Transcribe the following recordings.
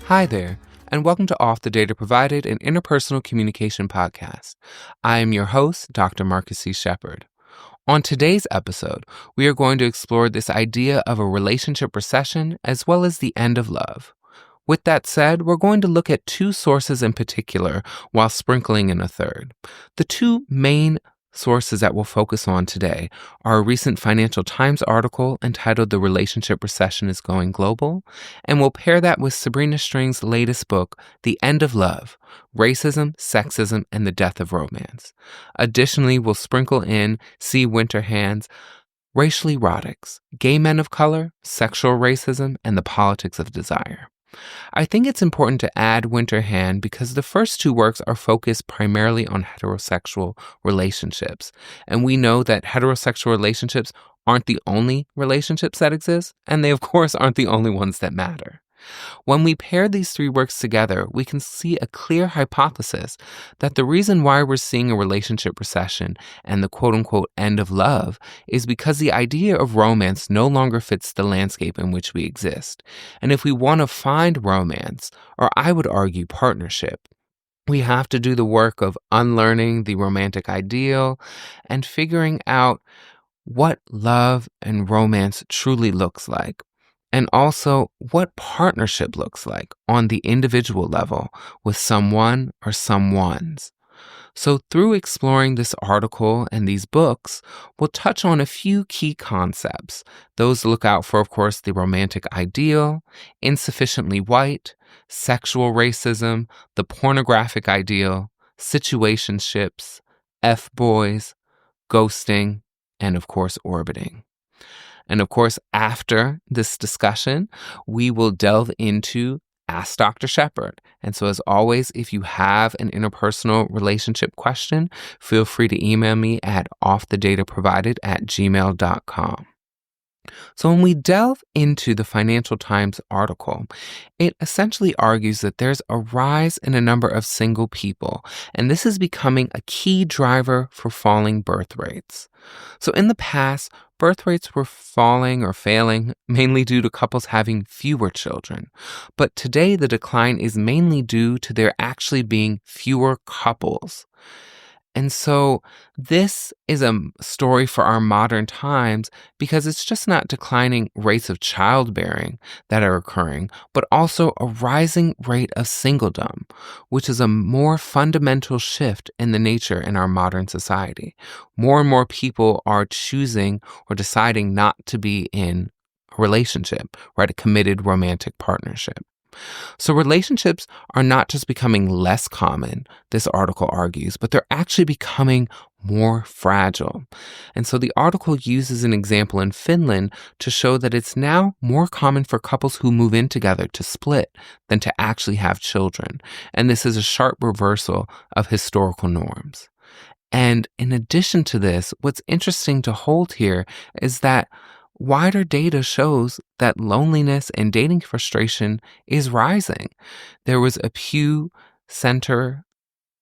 Hi there, and welcome to Off the Data Provided, an interpersonal communication podcast. I am your host, Dr. Marcus C. Shepard. On today's episode, we are going to explore this idea of a relationship recession as well as the end of love. With that said, we're going to look at two sources in particular while sprinkling in a third. The two main sources that we'll focus on today are a recent Financial Times article entitled "The Relationship Recession is Going Global," and we'll pair that with Sabrina String's latest book, The End of Love: Racism, Sexism, and the Death of Romance. Additionally, we'll sprinkle in C. Winterhand's Racial Erotics: Gay Men of Color, Sexual Racism, and the Politics of Desire. I think it's important to add Winterhand because the first two works are focused primarily on heterosexual relationships. And we know that heterosexual relationships aren't the only relationships that exist, and they, of course, aren't the only ones that matter. When we pair these three works together, we can see a clear hypothesis that the reason why we're seeing a relationship recession and the quote-unquote end of love is because the idea of romance no longer fits the landscape in which we exist. And if we want to find romance, or I would argue partnership, we have to do the work of unlearning the romantic ideal and figuring out what love and romance truly looks like. And also what partnership looks like on the individual level with someone or someones. So through exploring this article and these books, we'll touch on a few key concepts. Those to look out for, of course, the romantic ideal, insufficiently white, sexual racism, the pornographic ideal, situationships, F-boys, ghosting, and of course, orbiting. And of course, after this discussion, we will delve into Ask Dr. Shepard. And so as always, if you have an interpersonal relationship question, feel free to email me at offthedataprovided@gmail.com. So when we delve into the Financial Times article, it essentially argues that there's a rise in a number of single people, and this is becoming a key driver for falling birth rates. So in the past, birth rates were falling or failing mainly due to couples having fewer children. But today, the decline is mainly due to there actually being fewer couples. And so this is a story for our modern times because it's just not declining rates of childbearing that are occurring, but also a rising rate of singledom, which is a more fundamental shift in the nature in our modern society. More and more people are choosing or deciding not to be in a relationship, right? A committed romantic partnership. So relationships are not just becoming less common, this article argues, but they're actually becoming more fragile. And so the article uses an example in Finland to show that it's now more common for couples who move in together to split than to actually have children. And this is a sharp reversal of historical norms. And in addition to this, what's interesting to hold here is that wider data shows that loneliness and dating frustration is rising. There was a Pew Center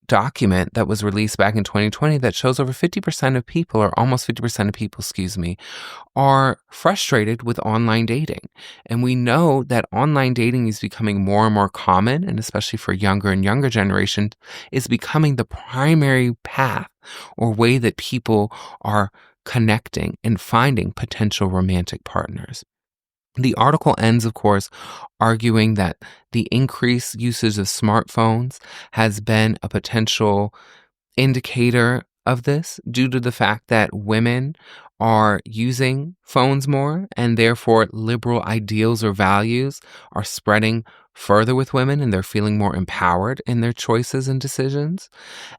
document that was released back in 2020 that shows over 50% of people, or almost 50% of people, are frustrated with online dating. And we know that online dating is becoming more and more common, and especially for younger and younger generations, is becoming the primary path or way that people are connecting and finding potential romantic partners. The article ends, of course, arguing that the increased usage of smartphones has been a potential indicator of this due to the fact that women are using phones more, and therefore liberal ideals or values are spreading further with women and they're feeling more empowered in their choices and decisions.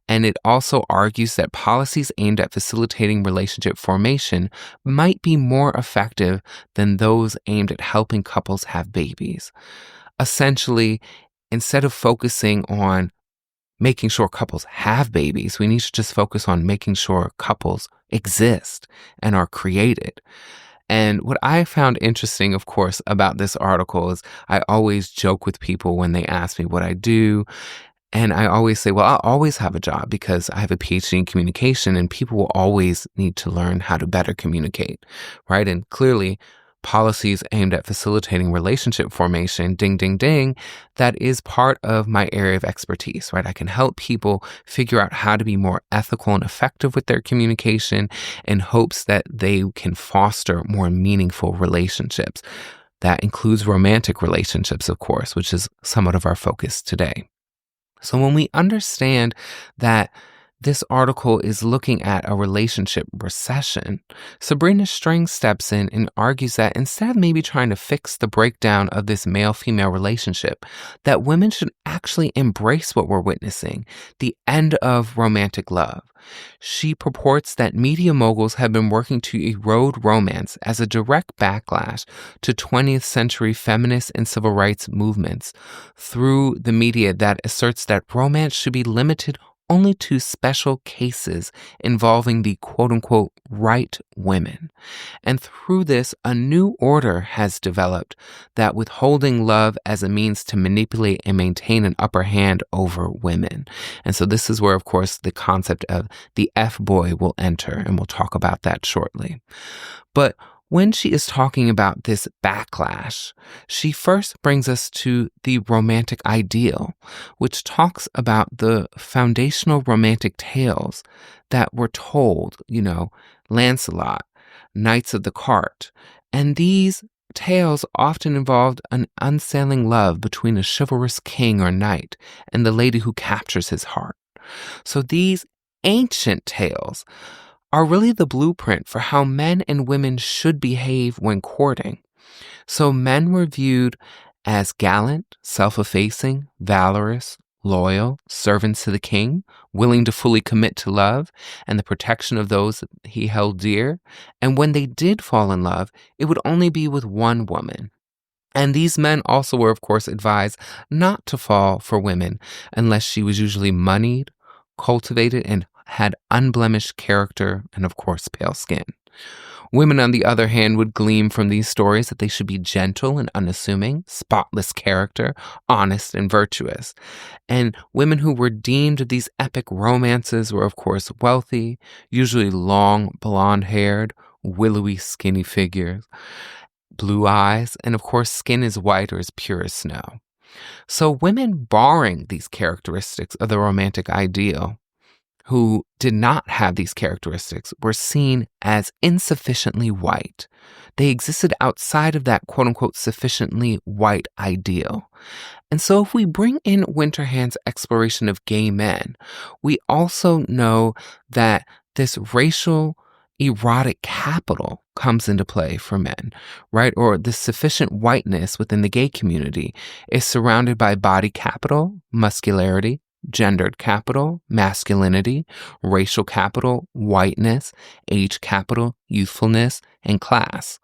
And it also argues that policies aimed at facilitating relationship formation might be more effective than those aimed at helping couples have babies. Essentially, instead of focusing on making sure couples have babies, we need to just focus on making sure couples exist and are created. And what I found interesting, of course, about this article is I always joke with people when they ask me what I do. And I always say, well, I'll always have a job because I have a PhD in communication and people will always need to learn how to better communicate, right? And clearly, policies aimed at facilitating relationship formation, ding, ding, ding, that is part of my area of expertise, right? I can help people figure out how to be more ethical and effective with their communication in hopes that they can foster more meaningful relationships. That includes romantic relationships, of course, which is somewhat of our focus today. So when we understand that this article is looking at a relationship recession, Sabrina Strang steps in and argues that instead of maybe trying to fix the breakdown of this male-female relationship, that women should actually embrace what we're witnessing, the end of romantic love. She purports that media moguls have been working to erode romance as a direct backlash to 20th century feminist and civil rights movements through the media that asserts that romance should be limited only to special cases involving the quote-unquote right women. And through this, a new order has developed that withholding love as a means to manipulate and maintain an upper hand over women. And so this is where, of course, the concept of the F-boy will enter, and we'll talk about that shortly. But when she is talking about this backlash, she first brings us to the romantic ideal, which talks about the foundational romantic tales that were told, Lancelot, Knights of the Cart. And these tales often involved an unsailing love between a chivalrous king or knight and the lady who captures his heart. So these ancient tales are really the blueprint for how men and women should behave when courting. So men were viewed as gallant, self-effacing, valorous, loyal, servants to the king, willing to fully commit to love and the protection of those he held dear. And when they did fall in love, it would only be with one woman. And these men also were, of course, advised not to fall for women unless she was usually moneyed, cultivated, and had unblemished character and, of course, pale skin. Women, on the other hand, would glean from these stories that they should be gentle and unassuming, spotless character, honest and virtuous. And women who were deemed these epic romances were, of course, wealthy, usually long, blonde-haired, willowy, skinny figures, blue eyes, and, of course, skin as white or as pure as snow. So women barring these characteristics of the romantic ideal, who did not have these characteristics, were seen as insufficiently white. They existed outside of that quote-unquote sufficiently white ideal. And so if we bring in Winterhand's exploration of gay men, we also know that this racial erotic capital comes into play for men, right? Or the sufficient whiteness within the gay community is surrounded by body capital, muscularity, gendered capital, masculinity, racial capital, whiteness, age capital, youthfulness, and class.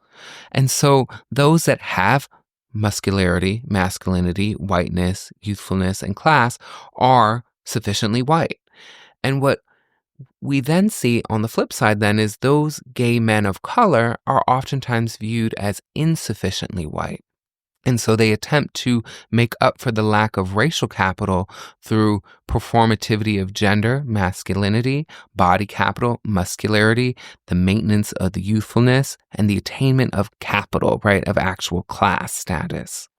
And so those that have muscularity, masculinity, whiteness, youthfulness, and class are sufficiently white. And what we then see on the flip side then is those gay men of color are oftentimes viewed as insufficiently white. And so they attempt to make up for the lack of racial capital through performativity of gender, masculinity, body capital, muscularity, the maintenance of the youthfulness, and the attainment of capital, right, of actual class status.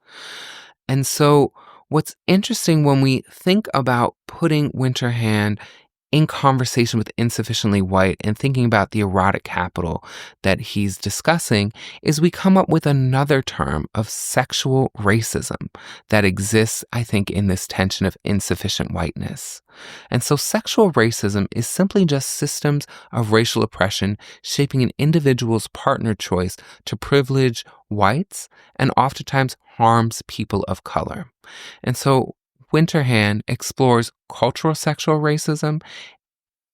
And so what's interesting when we think about putting Winterhand in conversation with insufficiently white and thinking about the erotic capital that he's discussing is we come up with another term of sexual racism that exists, I think, in this tension of insufficient whiteness. And so sexual racism is simply just systems of racial oppression shaping an individual's partner choice to privilege whites and oftentimes harms people of color. And so Winterhand explores cultural sexual racism,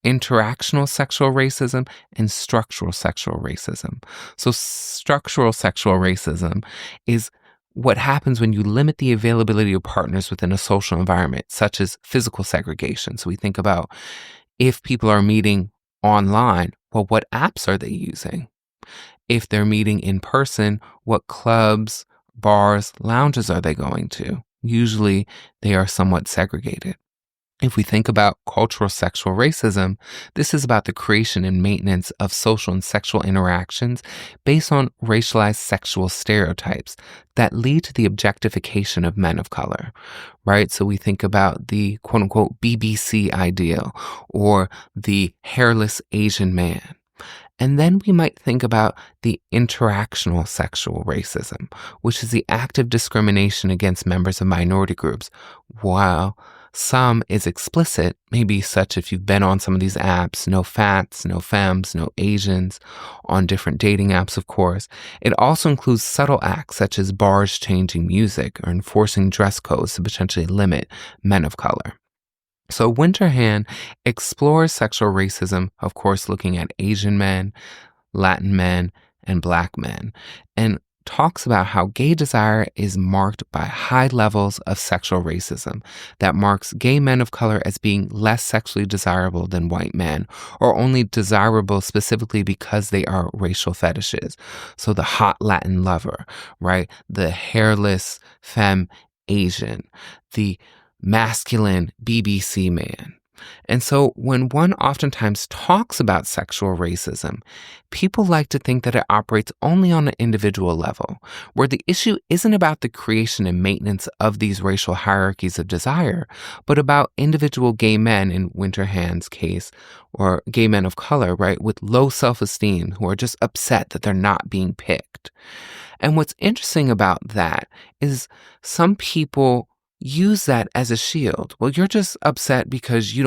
interactional sexual racism, and structural sexual racism. So structural sexual racism is what happens when you limit the availability of partners within a social environment, such as physical segregation. So we think about if people are meeting online, well, what apps are they using? If they're meeting in person, what clubs, bars, lounges are they going to? Usually they are somewhat segregated. If we think about cultural sexual racism, this is about the creation and maintenance of social and sexual interactions based on racialized sexual stereotypes that lead to the objectification of men of color, right? So we think about the quote unquote BBC ideal or the hairless Asian man. And then we might think about the interactional sexual racism, which is the active discrimination against members of minority groups, while some is explicit, maybe such if you've been on some of these apps, no fats, no femmes, no Asians, on different dating apps, of course. It also includes subtle acts such as bars changing music or enforcing dress codes to potentially limit men of color. So Winterhand explores sexual racism, of course, looking at Asian men, Latin men, and Black men, and talks about how gay desire is marked by high levels of sexual racism that marks gay men of color as being less sexually desirable than white men, or only desirable specifically because they are racial fetishes. So the hot Latin lover, right? The hairless femme Asian, the masculine BBC man. And so when one oftentimes talks about sexual racism, people like to think that it operates only on an individual level, where the issue isn't about the creation and maintenance of these racial hierarchies of desire, but about individual gay men, in Winterhand's case, or gay men of color, right, with low self-esteem who are just upset that they're not being picked. And what's interesting about that is some people use that as a shield. Well, you're just upset because you're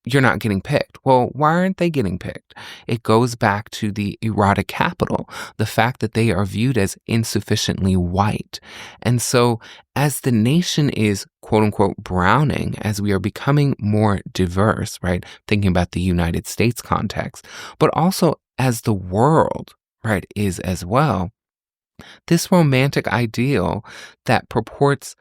not getting picked. Well, why aren't they getting picked? It goes back to the erotic capital, the fact that they are viewed as insufficiently white. And so as the nation is quote unquote browning, as we are becoming more diverse, right? Thinking about the United States context, but also as the world, right, is as well. This romantic ideal that purports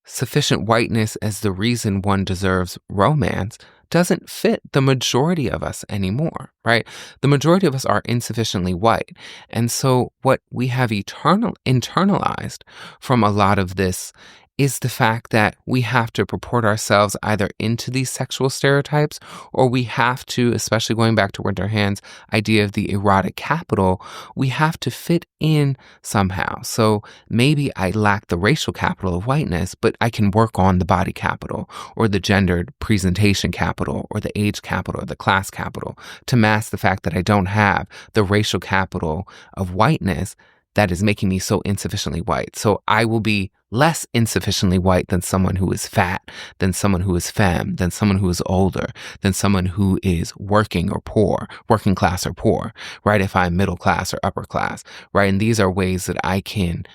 sufficient whiteness as the reason one deserves romance doesn't fit the majority of us anymore, right? The majority of us are insufficiently white. And so what we have internalized from a lot of this is the fact that we have to purport ourselves either into these sexual stereotypes, or we have to, especially going back to Winterhand's idea of the erotic capital, we have to fit in somehow. So maybe I lack the racial capital of whiteness, but I can work on the body capital or the gendered presentation capital or the age capital or the class capital to mask the fact that I don't have the racial capital of whiteness that is making me so insufficiently white. So I will be less insufficiently white than someone who is fat, than someone who is femme, than someone who is older, than someone who is working or poor, working class or poor, right? If I'm middle class or upper class, right? And these are ways that I can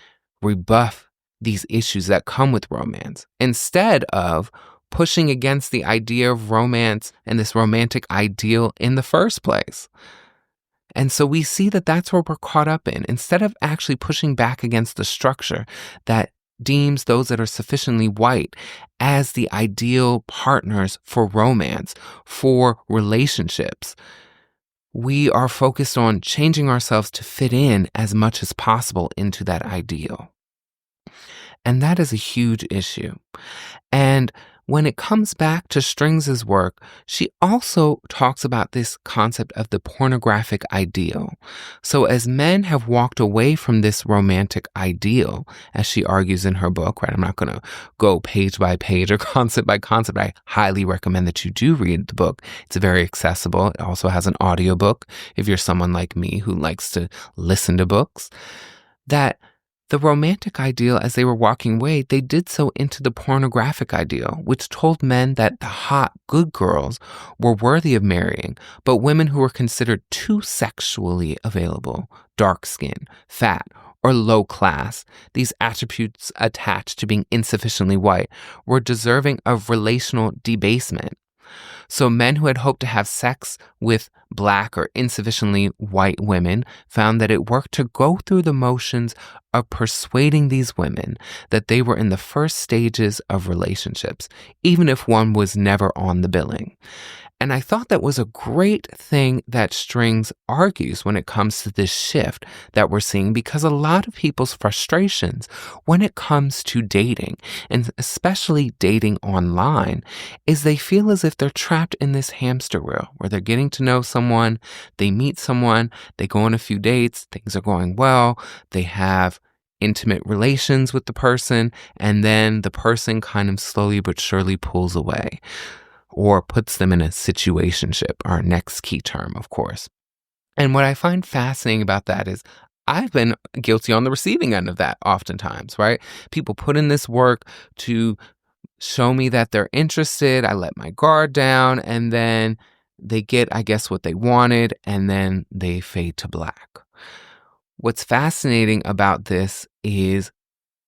rebuff these issues that come with romance instead of pushing against the idea of romance and this romantic ideal in the first place. And so we see that that's where we're caught up in. Instead of actually pushing back against the structure that deems those that are sufficiently white as the ideal partners for romance, for relationships, we are focused on changing ourselves to fit in as much as possible into that ideal. And that is a huge issue. And when it comes back to Strings' work, she also talks about this concept of the pornographic ideal. So as men have walked away from this romantic ideal, as she argues in her book, right? I'm not going to go page by page or concept by concept. I highly recommend that you do read the book. It's very accessible. It also has an audiobook if you're someone like me who likes to listen to books. That the romantic ideal, as they were walking away, they did so into the pornographic ideal, which told men that the hot, good girls were worthy of marrying, but women who were considered too sexually available, dark skin, fat, or low class, these attributes attached to being insufficiently white, were deserving of relational debasement. So men who had hoped to have sex with Black or insufficiently white women found that it worked to go through the motions of persuading these women that they were in the first stages of relationships, even if one was never on the billing. And I thought that was a great thing that Strings argues when it comes to this shift that we're seeing, because a lot of people's frustrations when it comes to dating, and especially dating online, is they feel as if they're trapped in this hamster wheel where they're getting to know someone, they meet someone, they go on a few dates, things are going well, they have intimate relations with the person, and then the person kind of slowly but surely pulls away or puts them in a situationship, our next key term, of course. And what I find fascinating about that is I've been guilty on the receiving end of that oftentimes, right? People put in this work to show me that they're interested. I let my guard down, and then they get, I guess, what they wanted, and then they fade to black. What's fascinating about this is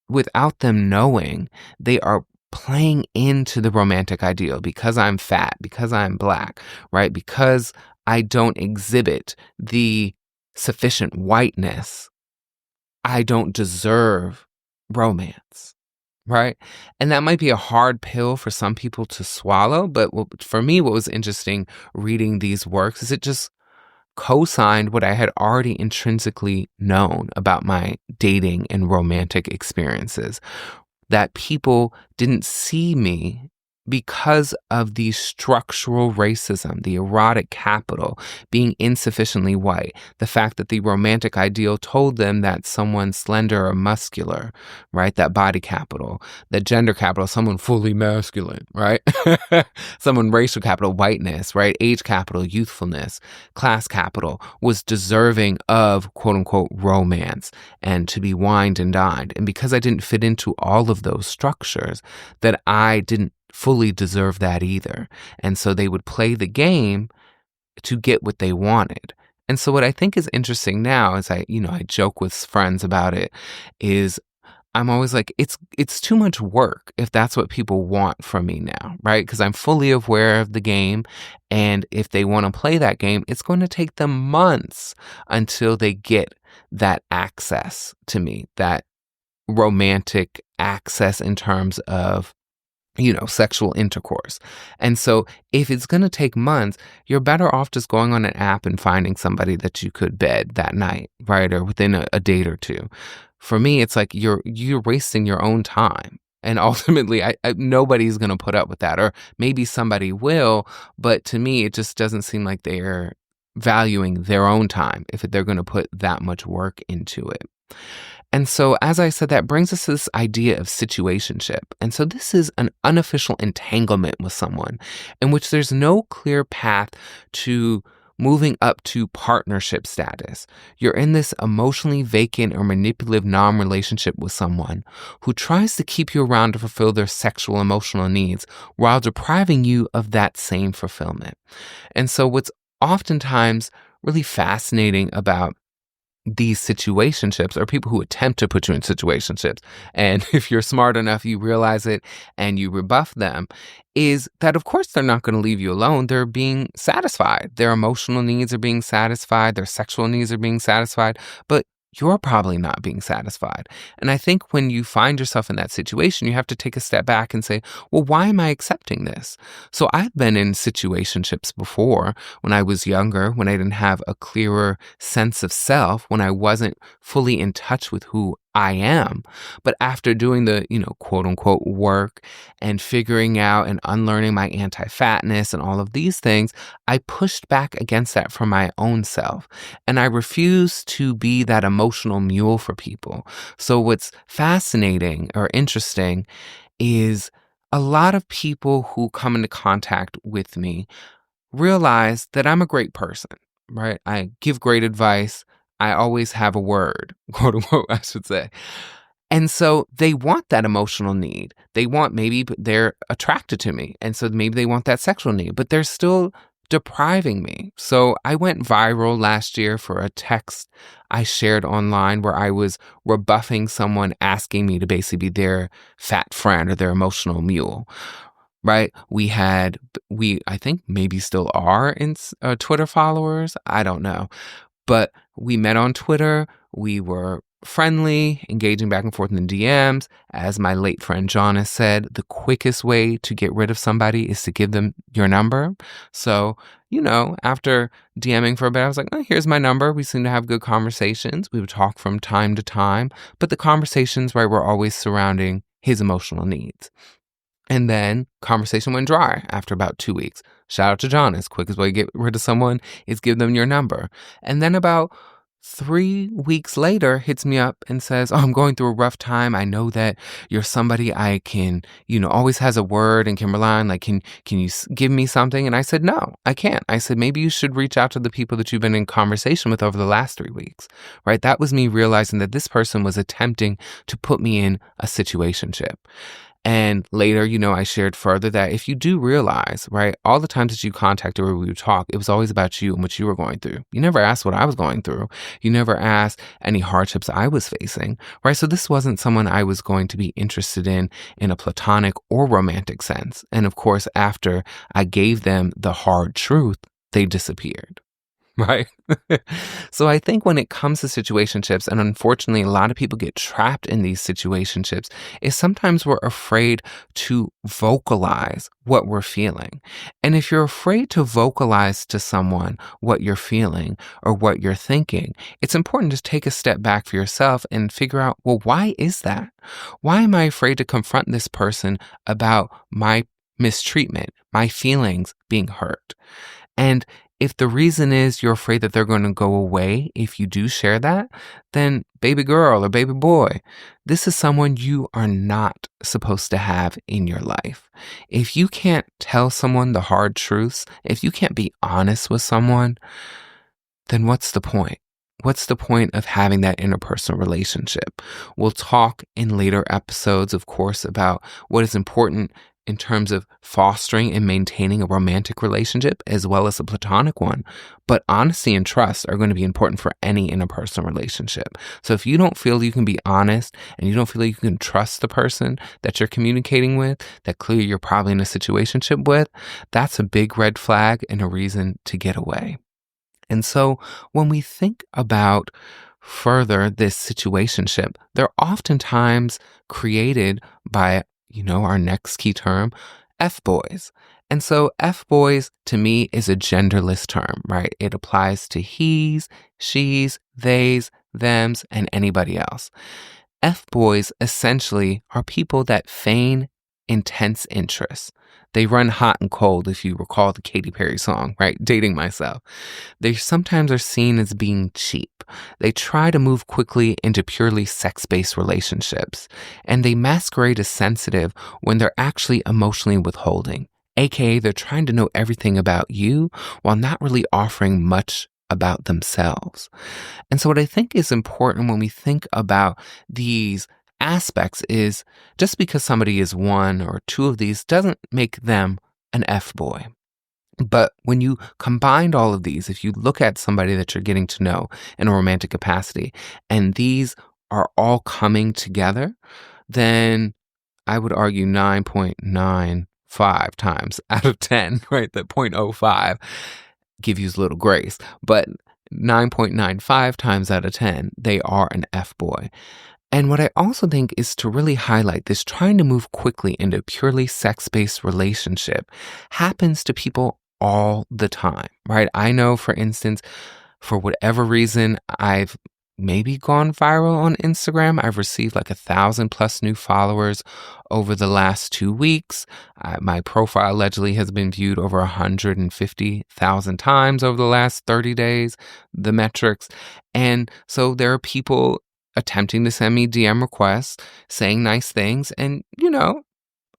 without them knowing, they are playing into the romantic ideal because I'm fat, because I'm Black, right? Because I don't exhibit the sufficient whiteness, I don't deserve romance, right? And that might be a hard pill for some people to swallow, but for me, what was interesting reading these works is it just co-signed what I had already intrinsically known about my dating and romantic experiences, that people didn't see me because of the structural racism, the erotic capital, being insufficiently white, the fact that the romantic ideal told them that someone slender or muscular, right, that body capital, the gender capital, someone fully masculine, right, someone racial capital, whiteness, right, age capital, youthfulness, class capital, was deserving of quote unquote romance and to be wined and dined. And because I didn't fit into all of those structures, that I didn't fully deserve that either. And so they would play the game to get what they wanted. And so what I think is interesting now is I joke with friends about it, is I'm always like, it's too much work if that's what people want from me now, right? Because I'm fully aware of the game. And if they want to play that game, it's going to take them months until they get that access to me, that romantic access in terms of sexual intercourse. And so if it's going to take months, you're better off just going on an app and finding somebody that you could bed that night, right? Or within a date or two. For me, it's like you're wasting your own time. And ultimately, nobody's going to put up with that. Or maybe somebody will, but to me, it just doesn't seem like they're valuing their own time if they're going to put that much work into it. And so, as I said, that brings us to this idea of situationship. And so this is an unofficial entanglement with someone in which there's no clear path to moving up to partnership status. You're in this emotionally vacant or manipulative non-relationship with someone who tries to keep you around to fulfill their sexual emotional needs while depriving you of that same fulfillment. And so what's oftentimes really fascinating about these situationships, or people who attempt to put you in situationships, and if you're smart enough, you realize it and you rebuff them, is that of course they're not going to leave you alone. They're being satisfied. Their emotional needs are being satisfied. Their sexual needs are being satisfied, but you're probably not being satisfied. And I think when you find yourself in that situation, you have to take a step back and say, well, why am I accepting this? So I've been in situationships before when I was younger, when I didn't have a clearer sense of self, when I wasn't fully in touch with who I am. But after doing the, quote unquote work and figuring out and unlearning my anti-fatness and all of these things, I pushed back against that for my own self. And I refused to be that emotional mule for people. So what's fascinating or interesting is a lot of people who come into contact with me realize that I'm a great person, right? I give great advice. I always have a word, quote unquote, I should say. And so they want that emotional need. They want, maybe they're attracted to me. And so maybe they want that sexual need, but they're still depriving me. So I went viral last year for a text I shared online where I was rebuffing someone asking me to basically be their fat friend or their emotional mule. right? I think maybe still are Twitter followers. I don't know. But we met on Twitter. We were friendly, engaging back and forth in the DMs. As my late friend John has said, the quickest way to get rid of somebody is to give them your number. So, after DMing for a bit, I was like, oh, here's my number. We seem to have good conversations. We would talk from time to time, but the conversations, right, were always surrounding his emotional needs. And then conversation went dry after about 2 weeks. Shout out to John. As quickest way to get rid of someone is give them your number. And then about 3 weeks later hits me up and says, oh, I'm going through a rough time. I know that you're somebody I can, always has a word and can rely on. Like, can you give me something? And I said, no, I can't. I said, maybe you should reach out to the people that you've been in conversation with over the last 3 weeks, right? That was me realizing that this person was attempting to put me in a situationship. And later, I shared further that if you do realize, right, all the times that you contacted or we would talk, it was always about you and what you were going through. You never asked what I was going through. You never asked any hardships I was facing, right? So this wasn't someone I was going to be interested in a platonic or romantic sense. And of course, after I gave them the hard truth, they disappeared. Right. So I think when it comes to situationships, and unfortunately, a lot of people get trapped in these situationships, is sometimes we're afraid to vocalize what we're feeling. And if you're afraid to vocalize to someone what you're feeling or what you're thinking, it's important to take a step back for yourself and figure out, well, why is that? Why am I afraid to confront this person about my mistreatment, my feelings being hurt? And if the reason is you're afraid that they're going to go away if you do share that, then baby girl or baby boy, this is someone you are not supposed to have in your life. If you can't tell someone the hard truths, if you can't be honest with someone, then what's the point? What's the point of having that interpersonal relationship? We'll talk in later episodes, of course, about what is important in terms of fostering and maintaining a romantic relationship as well as a platonic one. But honesty and trust are going to be important for any interpersonal relationship. So if you don't feel you can be honest and you don't feel like you can trust the person that you're communicating with, that clearly you're probably in a situationship with, that's a big red flag and a reason to get away. And so when we think about further this situationship, they're oftentimes created by our next key term, F-boys. And so F-boys to me is a genderless term, right? It applies to he's, she's, they's, thems, and anybody else. F-boys essentially are people that feign intense interest. They run hot and cold, if you recall the Katy Perry song, right? Dating Myself. They sometimes are seen as being cheap. They try to move quickly into purely sex-based relationships, and they masquerade as sensitive when they're actually emotionally withholding. AKA, they're trying to know everything about you while not really offering much about themselves. And so what I think is important when we think about these aspects is just because somebody is one or two of these doesn't make them an F-boy. But when you combine all of these, if you look at somebody that you're getting to know in a romantic capacity, and these are all coming together, then I would argue 9.95 times out of 10, right? That 0.05 give you a little grace, but 9.95 times out of 10, they are an F-boy. And what I also think is to really highlight this trying to move quickly into a purely sex-based relationship happens to people all the time, right? I know, for instance, for whatever reason, I've maybe gone viral on Instagram. I've received like 1,000+ new followers over the last 2 weeks. My profile allegedly has been viewed over 150,000 times over the last 30 days, the metrics. And so there are people attempting to send me DM requests, saying nice things. And,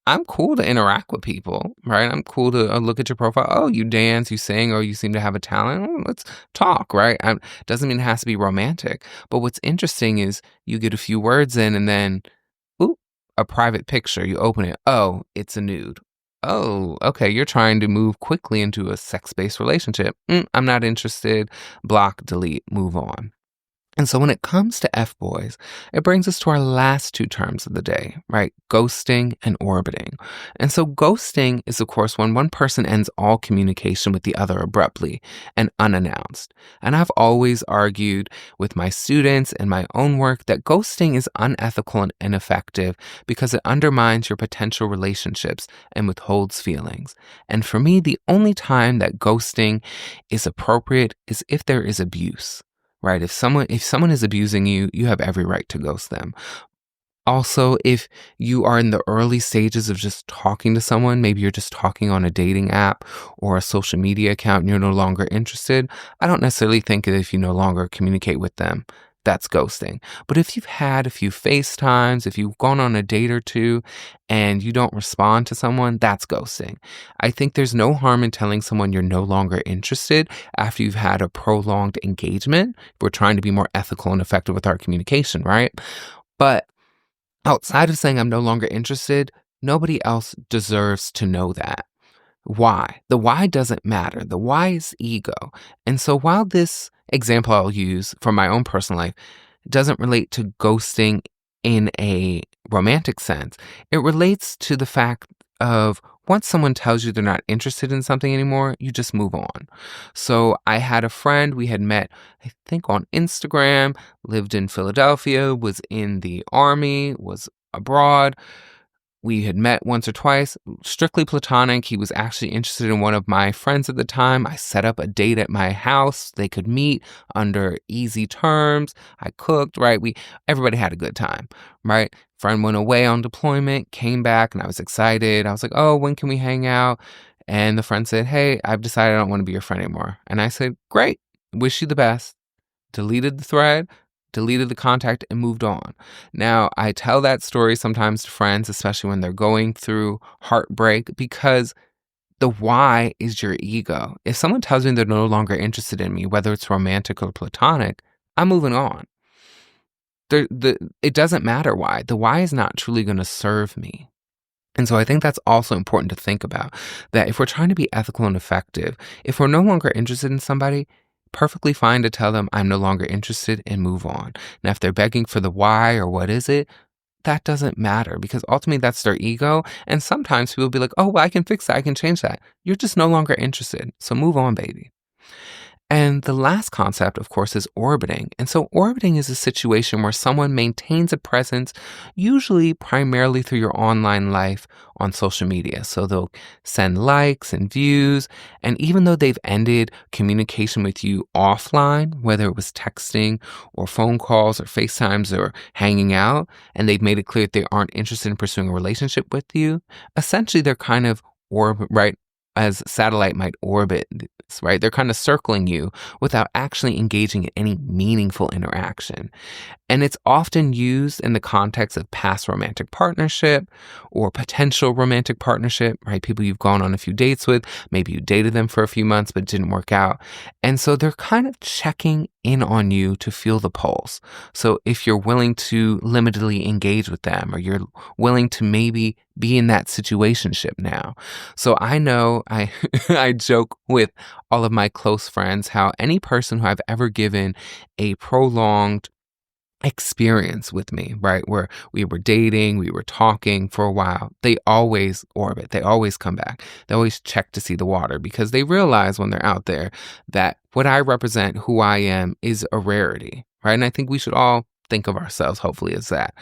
I'm cool to interact with people, right? I'm cool to look at your profile. Oh, you dance, you sing, or you seem to have a talent. Oh, let's talk, right? Doesn't mean it has to be romantic. But what's interesting is you get a few words in and then, a private picture. You open it. Oh, it's a nude. Oh, okay. You're trying to move quickly into a sex-based relationship. I'm not interested. Block, delete, move on. And so when it comes to F boys, it brings us to our last two terms of the day, right? Ghosting and orbiting. And so ghosting is, of course, when one person ends all communication with the other abruptly and unannounced. And I've always argued with my students and my own work that ghosting is unethical and ineffective because it undermines your potential relationships and withholds feelings. And for me, the only time that ghosting is appropriate is if there is abuse. Right. If someone is abusing you, you have every right to ghost them. Also, if you are in the early stages of just talking to someone, maybe you're just talking on a dating app or a social media account and you're no longer interested, I don't necessarily think that if you no longer communicate with them, that's ghosting. But if you've had a few FaceTimes, if you've gone on a date or two and you don't respond to someone, that's ghosting. I think there's no harm in telling someone you're no longer interested after you've had a prolonged engagement. We're trying to be more ethical and effective with our communication, right? But outside of saying I'm no longer interested, nobody else deserves to know that. Why? The why doesn't matter. The why is ego. And so while this example I'll use from my own personal life doesn't relate to ghosting in a romantic sense, it relates to the fact of once someone tells you they're not interested in something anymore, you just move on. So I had a friend, we had met, I think on Instagram, lived in Philadelphia, was in the army, was abroad. We had met once or twice, strictly platonic. He was actually interested in one of my friends at the time. I set up a date at my house. They could meet under easy terms. I cooked, right? Everybody had a good time, right? Friend went away on deployment, came back, and I was excited. I was like, "Oh, when can we hang out?" And the friend said, "Hey, I've decided I don't want to be your friend anymore." And I said, "Great. Wish you the best." Deleted the thread, deleted the contact, and moved on. Now, I tell that story sometimes to friends, especially when they're going through heartbreak, because the why is your ego. If someone tells me they're no longer interested in me, whether it's romantic or platonic, I'm moving on. It doesn't matter why. The why is not truly going to serve me. And so I think that's also important to think about, that if we're trying to be ethical and effective, if we're no longer interested in somebody, perfectly fine to tell them I'm no longer interested and move on. Now, if they're begging for the why or what is it, that doesn't matter because ultimately that's their ego. And sometimes people will be like, "Oh, well, I can fix that. I can change that." You're just no longer interested. So move on, baby. And the last concept, of course, is orbiting. And so orbiting is a situation where someone maintains a presence, usually primarily through your online life on social media. So they'll send likes and views. And even though they've ended communication with you offline, whether it was texting or phone calls or FaceTimes or hanging out, and they've made it clear that they aren't interested in pursuing a relationship with you, essentially they're kind of right as satellite might orbit, right? They're kind of circling you without actually engaging in any meaningful interaction. And it's often used in the context of past romantic partnership or potential romantic partnership, right? People you've gone on a few dates with, maybe you dated them for a few months but didn't work out. And so they're kind of checking in on you to feel the pulse. So if you're willing to limitedly engage with them or you're willing to maybe be in that situationship now. So I know I I joke with all of my close friends how any person who I've ever given a prolonged experience with me, right? Where we were dating, we were talking for a while. They always orbit. They always come back. They always check to see the water because they realize when they're out there that what I represent, who I am, is a rarity, right? And I think we should all think of ourselves, hopefully, as that.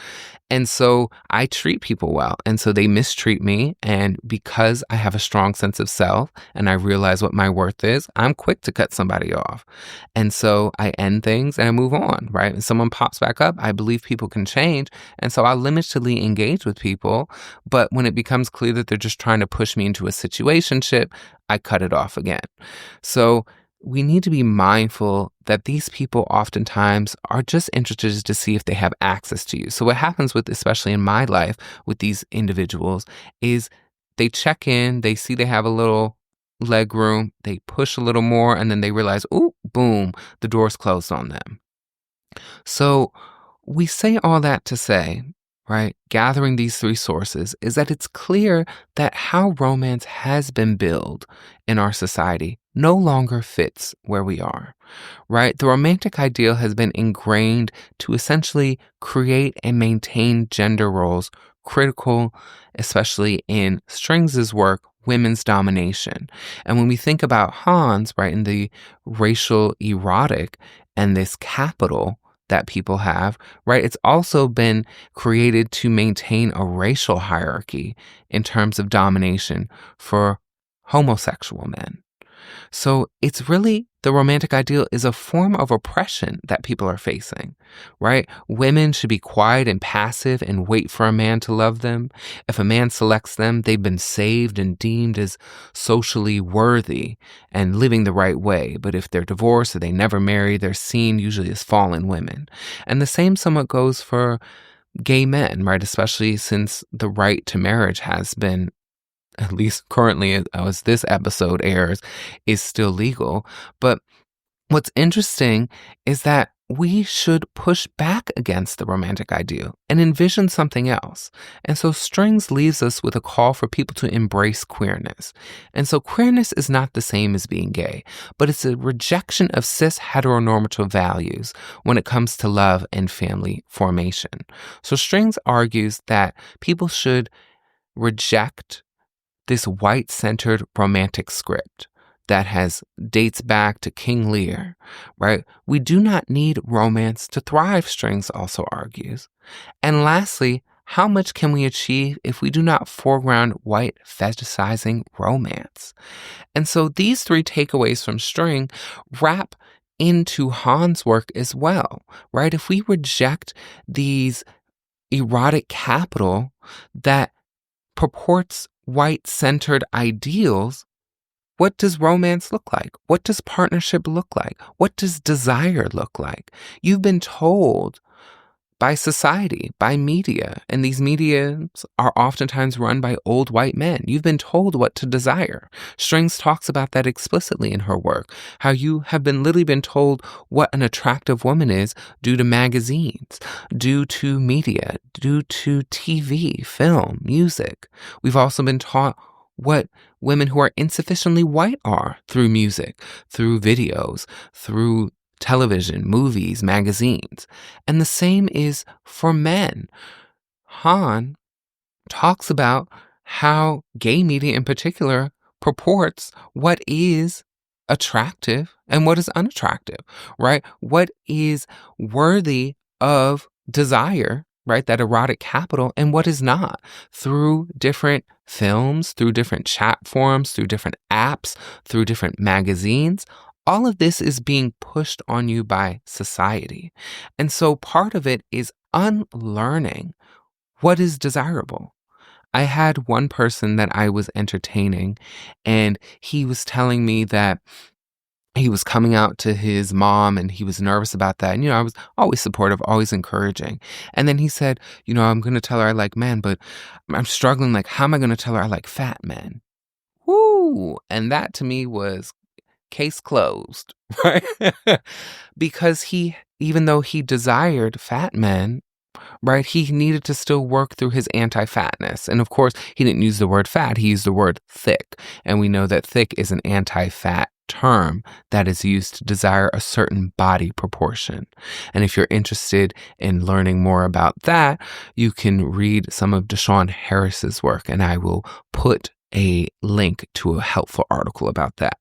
And so I treat people well. And so they mistreat me. And because I have a strong sense of self and I realize what my worth is, I'm quick to cut somebody off. And so I end things and I move on, right? When someone pops back up, I believe people can change. And so I limitedly engage with people. But when it becomes clear that they're just trying to push me into a situationship, I cut it off again. So we need to be mindful that these people oftentimes are just interested to see if they have access to you. So what happens with, especially in my life, with these individuals is they check in, they see they have a little leg room, they push a little more, and then they realize, oh, boom, the door's closed on them. So we say all that to say, right, gathering these three sources, is that it's clear that how romance has been built in our society no longer fits where we are, right? The romantic ideal has been ingrained to essentially create and maintain gender roles critical, especially in Strings' work, women's domination. And when we think about Hans, right, in the racial erotic and this capital that people have, right, it's also been created to maintain a racial hierarchy in terms of domination for homosexual men. So it's really the romantic ideal is a form of oppression that people are facing, right? Women should be quiet and passive and wait for a man to love them. If a man selects them, they've been saved and deemed as socially worthy and living the right way. But if they're divorced or they never marry, they're seen usually as fallen women. And the same somewhat goes for gay men, right? Especially since the right to marriage has been, at least currently as this episode airs, is still legal. But what's interesting is that we should push back against the romantic ideal and envision something else. And so Strings leaves us with a call for people to embrace queerness. And so queerness is not the same as being gay, but it's a rejection of cis heteronormative values when it comes to love and family formation. So Strings argues that people should reject this white-centered romantic script that dates back to King Lear, right? We do not need romance to thrive, Strings also argues. And lastly, how much can we achieve if we do not foreground white fetishizing romance? And so these three takeaways from String wrap into Hans' work as well, right? If we reject these erotic capital that purports white-centered ideals, what does romance look like? What does partnership look like? What does desire look like? You've been told by society, by media, and these medias are oftentimes run by old white men. You've been told what to desire. Strings talks about that explicitly in her work, how you have literally been told what an attractive woman is due to magazines, due to media, due to TV, film, music. We've also been taught what women who are insufficiently white are through music, through videos, through television, movies, magazines. And the same is for men. Han talks about how gay media in particular purports what is attractive and what is unattractive, right? What is worthy of desire, right? That erotic capital, and what is not, through different films, through different chat forums, through different apps, through different magazines. All of this is being pushed on you by society. And so part of it is unlearning what is desirable. I had one person that I was entertaining, and he was telling me that he was coming out to his mom and he was nervous about that. And, I was always supportive, always encouraging. And then he said, I'm going to tell her I like men, but I'm struggling. Like, how am I going to tell her I like fat men? Woo! And that to me was case closed, right? Because even though he desired fat men, right, he needed to still work through his anti-fatness. And of course, he didn't use the word fat, he used the word thick. And we know that thick is an anti-fat term that is used to desire a certain body proportion. And if you're interested in learning more about that, you can read some of Deshaun Harris's work, and I will put a link to a helpful article about that.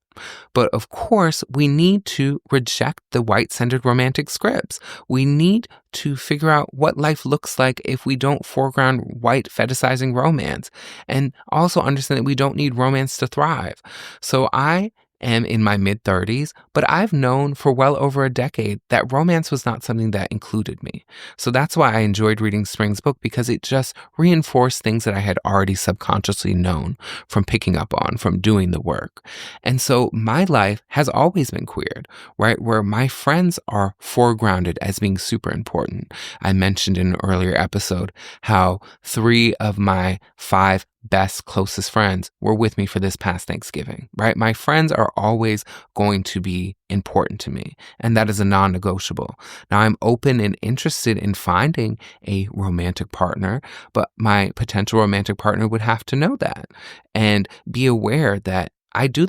But of course, we need to reject the white-centered romantic scripts. We need to figure out what life looks like if we don't foreground white fetishizing romance, and also understand that we don't need romance to thrive. So I am in my mid-30s, but I've known for well over a decade that romance was not something that included me. So that's why I enjoyed reading Spring's book, because it just reinforced things that I had already subconsciously known from picking up on, from doing the work. And so my life has always been queered, right? Where my friends are foregrounded as being super important. I mentioned in an earlier episode how 3 of my 5 best, closest friends were with me for this past Thanksgiving, right? My friends are always going to be important to me, and that is a non-negotiable. Now, I'm open and interested in finding a romantic partner, but my potential romantic partner would have to know that and be aware that I do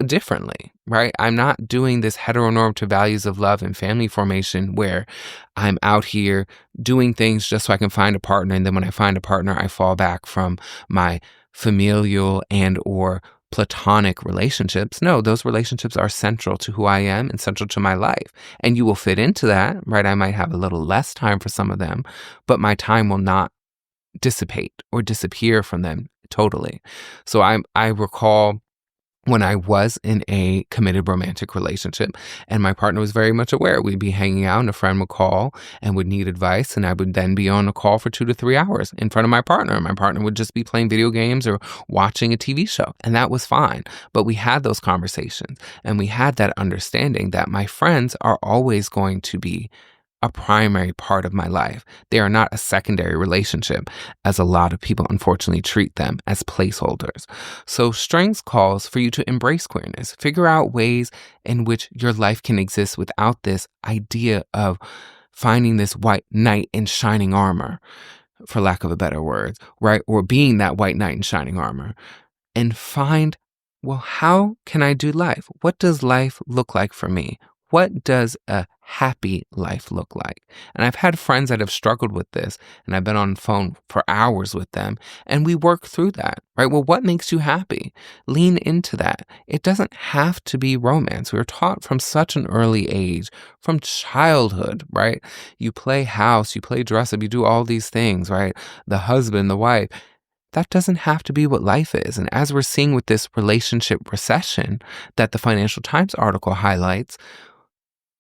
differently, right? I'm not doing this heteronormative values of love and family formation where I'm out here doing things just so I can find a partner. And then when I find a partner, I fall back from my familial and or platonic relationships. No, those relationships are central to who I am and central to my life. And you will fit into that, right? I might have a little less time for some of them, but my time will not dissipate or disappear from them totally. So I recall when I was in a committed romantic relationship and my partner was very much aware. We'd be hanging out and a friend would call and would need advice, and I would then be on a call for 2 to 3 hours in front of my partner. And my partner would just be playing video games or watching a TV show, and that was fine. But we had those conversations and we had that understanding that my friends are always going to be a primary part of my life. They are not a secondary relationship, as a lot of people unfortunately treat them as placeholders. So Strengths calls for you to embrace queerness, figure out ways in which your life can exist without this idea of finding this white knight in shining armor, for lack of a better word, right? Or being that white knight in shining armor. And find, well, how can I do life? What does life look like for me? What does a happy life look like? And I've had friends that have struggled with this, and I've been on the phone for hours with them, and we work through that, right? Well, what makes you happy? Lean into that. It doesn't have to be romance. We were taught from such an early age, from childhood, right? You play house, you play dress up, you do all these things, right? The husband, the wife. That doesn't have to be what life is. And as we're seeing with this relationship recession that the Financial Times article highlights,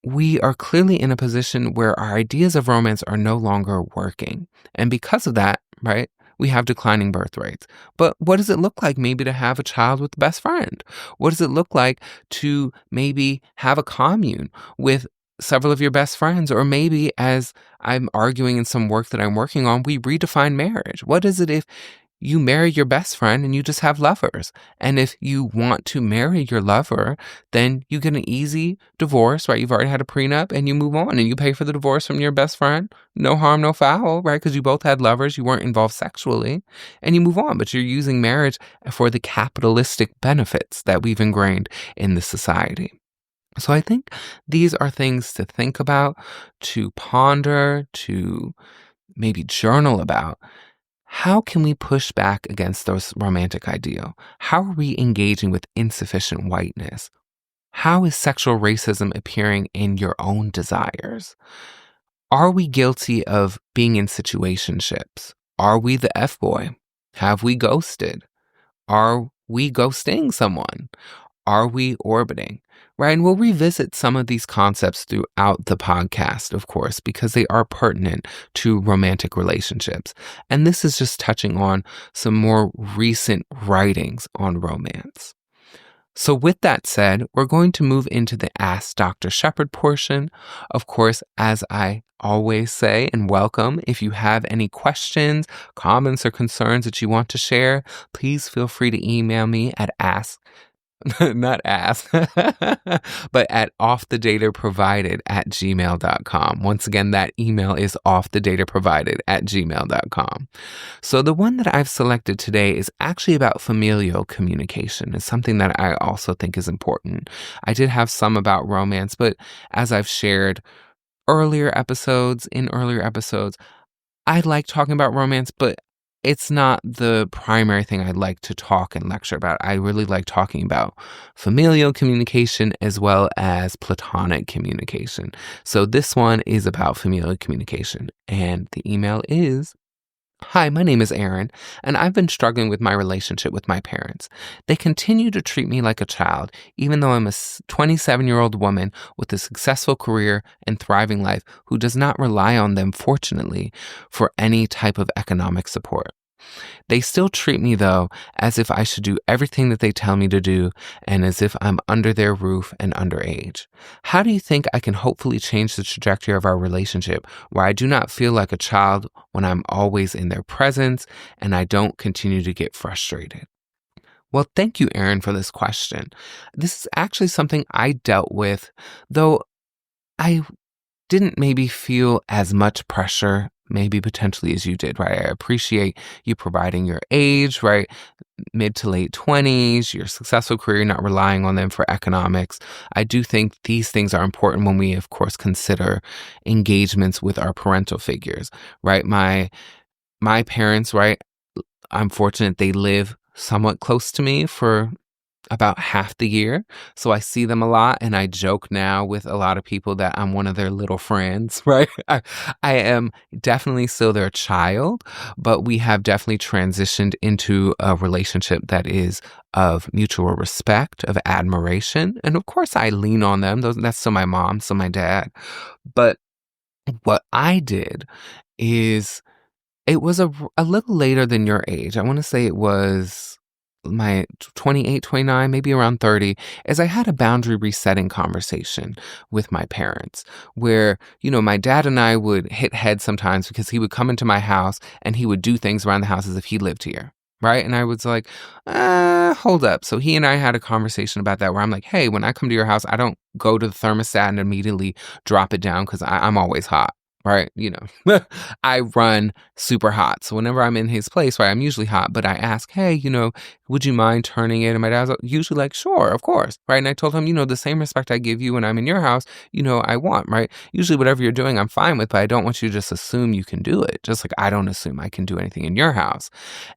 we are clearly in a position where our ideas of romance are no longer working. And because of that, right, we have declining birth rates. But what does it look like maybe to have a child with a best friend? What does it look like to maybe have a commune with several of your best friends? Or maybe, as I'm arguing in some work that I'm working on, we redefine marriage. What is it if you marry your best friend and you just have lovers? And if you want to marry your lover, then you get an easy divorce, right? You've already had a prenup and you move on and you pay for the divorce from your best friend. No harm, no foul, right? Because you both had lovers, you weren't involved sexually, and you move on. But you're using marriage for the capitalistic benefits that we've ingrained in the society. So I think these are things to think about, to ponder, to maybe journal about. How can we push back against those romantic ideal? How are we engaging with insufficient whiteness? How is sexual racism appearing in your own desires? Are we guilty of being in situationships? Are we the F-boy? Have we ghosted? Are we ghosting someone? Are we orbiting? Right? And we'll revisit some of these concepts throughout the podcast, of course, because they are pertinent to romantic relationships. And this is just touching on some more recent writings on romance. So with that said, we're going to move into the Ask Dr. Shepard portion. Of course, as I always say and welcome, if you have any questions, comments, or concerns that you want to share, please feel free to email me at not ask, but at offthedataprovided@gmail.com. Once again, that email is offthedataprovided@gmail.com. So the one that I've selected today is actually about familial communication. It's something that I also think is important. I did have some about romance, but as I've shared in earlier episodes, I like talking about romance, but it's not the primary thing I'd like to talk and lecture about. I really like talking about familial communication as well as platonic communication. So this one is about familial communication. And the email is, "Hi, my name is Aaron, and I've been struggling with my relationship with my parents. They continue to treat me like a child, even though I'm a 27-year-old woman with a successful career and thriving life who does not rely on them, fortunately, for any type of economic support. They still treat me, though, as if I should do everything that they tell me to do and as if I'm under their roof and underage. How do you think I can hopefully change the trajectory of our relationship where I do not feel like a child when I'm always in their presence and I don't continue to get frustrated?" Well, thank you, Aaron, for this question. This is actually something I dealt with, though I didn't maybe feel as much pressure maybe potentially as you did, right? I appreciate you providing your age, right? Mid to late 20s, your successful career, not relying on them for economics. I do think these things are important when we, of course, consider engagements with our parental figures, right? My parents, right? I'm fortunate they live somewhat close to me for about half the year. So I see them a lot, and I joke now with a lot of people that I'm one of their little friends, right? I am definitely still their child, but we have definitely transitioned into a relationship that is of mutual respect, of admiration. And of course, I lean on them. That's still my mom, still my dad. But what I did is it was a little later than your age. I wanna say it was my 28, 29, maybe around 30, as I had a boundary resetting conversation with my parents where, my dad and I would hit heads sometimes because he would come into my house and he would do things around the house as if he lived here, right? And I was like, hold up." So he and I had a conversation about that where I'm like, "Hey, when I come to your house, I don't go to the thermostat and immediately drop it down because I'm always hot." Right? I run super hot. So whenever I'm in his place, right, I'm usually hot, but I ask, "Hey, would you mind turning it?" And my dad's usually like, "Sure, of course." Right. And I told him, the same respect I give you when I'm in your house, I want, right? Usually whatever you're doing, I'm fine with, but I don't want you to just assume you can do it. Just like I don't assume I can do anything in your house.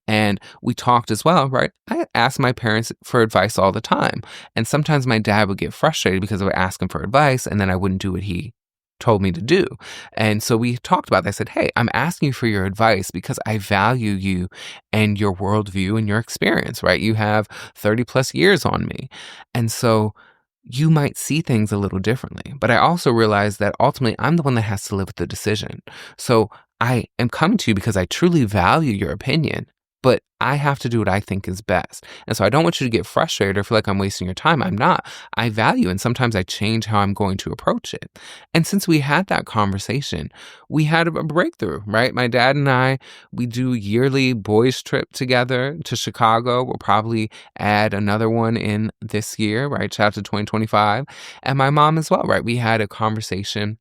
And we talked as well, right? I asked my parents for advice all the time. And sometimes my dad would get frustrated because I would ask him for advice and then I wouldn't do what he told me to do. And so we talked about that. I said, "Hey, I'm asking you for your advice because I value you and your worldview and your experience, right? You have 30 plus years on me. And so you might see things a little differently. But I also realize that ultimately I'm the one that has to live with the decision. So I am coming to you because I truly value your opinion, but I have to do what I think is best. And so I don't want you to get frustrated or feel like I'm wasting your time. I'm not. I value, and sometimes I change how I'm going to approach it." And since we had that conversation, we had a breakthrough, right? My dad and I, we do yearly boys trip together to Chicago. We'll probably add another one in this year, right? Shout out to 2025. And my mom as well, right? We had a conversation.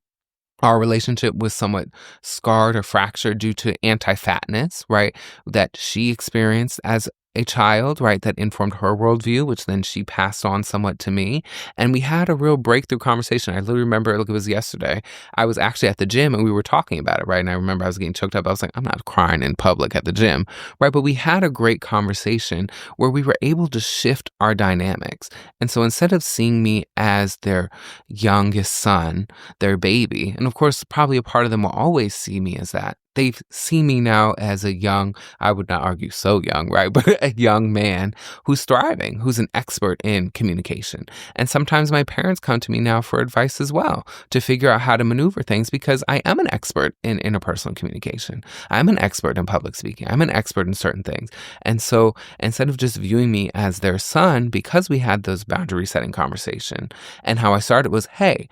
Our relationship was somewhat scarred or fractured due to anti-fatness, right? That she experienced as a child, right? That informed her worldview, which then she passed on somewhat to me. And we had a real breakthrough conversation. I literally remember, like it was yesterday. I was actually at the gym and we were talking about it, right? And I remember I was getting choked up. I was like, I'm not crying in public at the gym, right? But we had a great conversation where we were able to shift our dynamics. And so instead of seeing me as their youngest son, their baby. And of course, probably a part of them will always see me as that. They see me now as a young, I would not argue so young, right? But a young man who's thriving, who's an expert in communication. And sometimes my parents come to me now for advice as well to figure out how to maneuver things because I am an expert in interpersonal communication. I'm an expert in public speaking. I'm an expert in certain things. And so instead of just viewing me as their son, because we had those boundary setting conversation and how I started was, hey,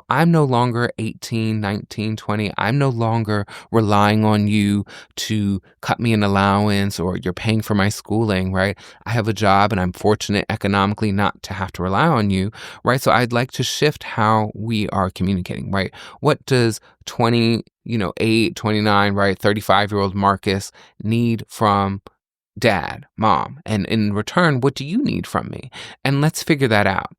I'm no longer 18, 19, 20. I'm no longer relying on you to cut me an allowance or you're paying for my schooling, right? I have a job and I'm fortunate economically not to have to rely on you, right? So I'd like to shift how we are communicating, right? What does 28, 29, right, 35-year-old Marcus need from dad, mom? And in return, what do you need from me? And let's figure that out.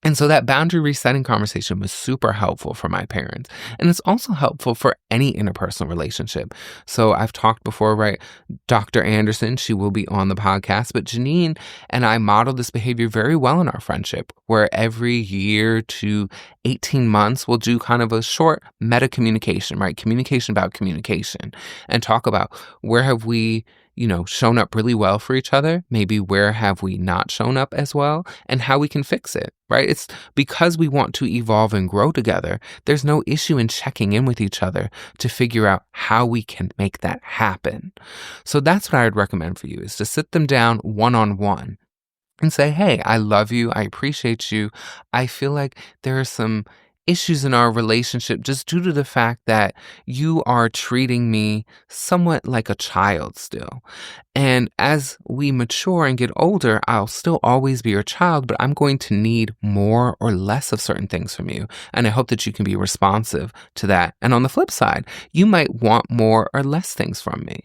And so that boundary resetting conversation was super helpful for my parents. And it's also helpful for any interpersonal relationship. So I've talked before, right? Dr. Anderson, she will be on the podcast, but Janine and I modeled this behavior very well in our friendship, where every year to 18 months, we'll do kind of a short meta communication, right? Communication about communication and talk about where have we shown up really well for each other, maybe where have we not shown up as well, and how we can fix it, right? It's because we want to evolve and grow together, there's no issue in checking in with each other to figure out how we can make that happen. So that's what I would recommend for you is to sit them down one-on-one and say, hey, I love you. I appreciate you. I feel like there are some issues in our relationship just due to the fact that you are treating me somewhat like a child still. And as we mature and get older, I'll still always be your child, but I'm going to need more or less of certain things from you. And I hope that you can be responsive to that. And on the flip side, you might want more or less things from me.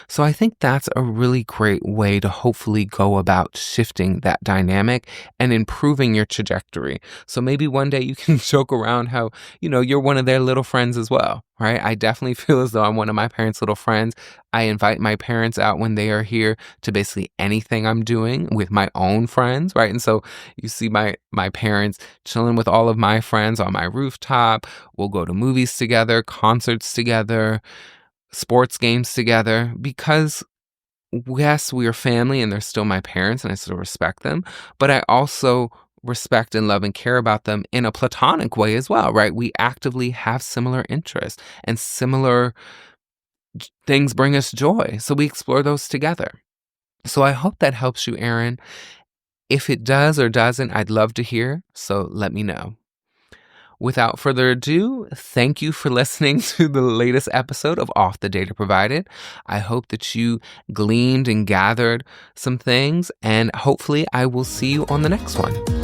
So I think that's a really great way to hopefully go about shifting that dynamic and improving your trajectory. So maybe one day you can joke around how, you're one of their little friends as well, right? I definitely feel as though I'm one of my parents' little friends. I invite my parents out when they are here to basically anything I'm doing with my own friends, right? And so you see my parents chilling with all of my friends on my rooftop. We'll go to movies together, concerts together, sports games together, because yes, we are family and they're still my parents and I still respect them, but I also respect and love and care about them in a platonic way as well, right? We actively have similar interests and similar things bring us joy. So we explore those together. So I hope that helps you, Aaron. If it does or doesn't, I'd love to hear. So let me know. Without further ado, thank you for listening to the latest episode of Off the Data Provided. I hope that you gleaned and gathered some things, and hopefully I will see you on the next one.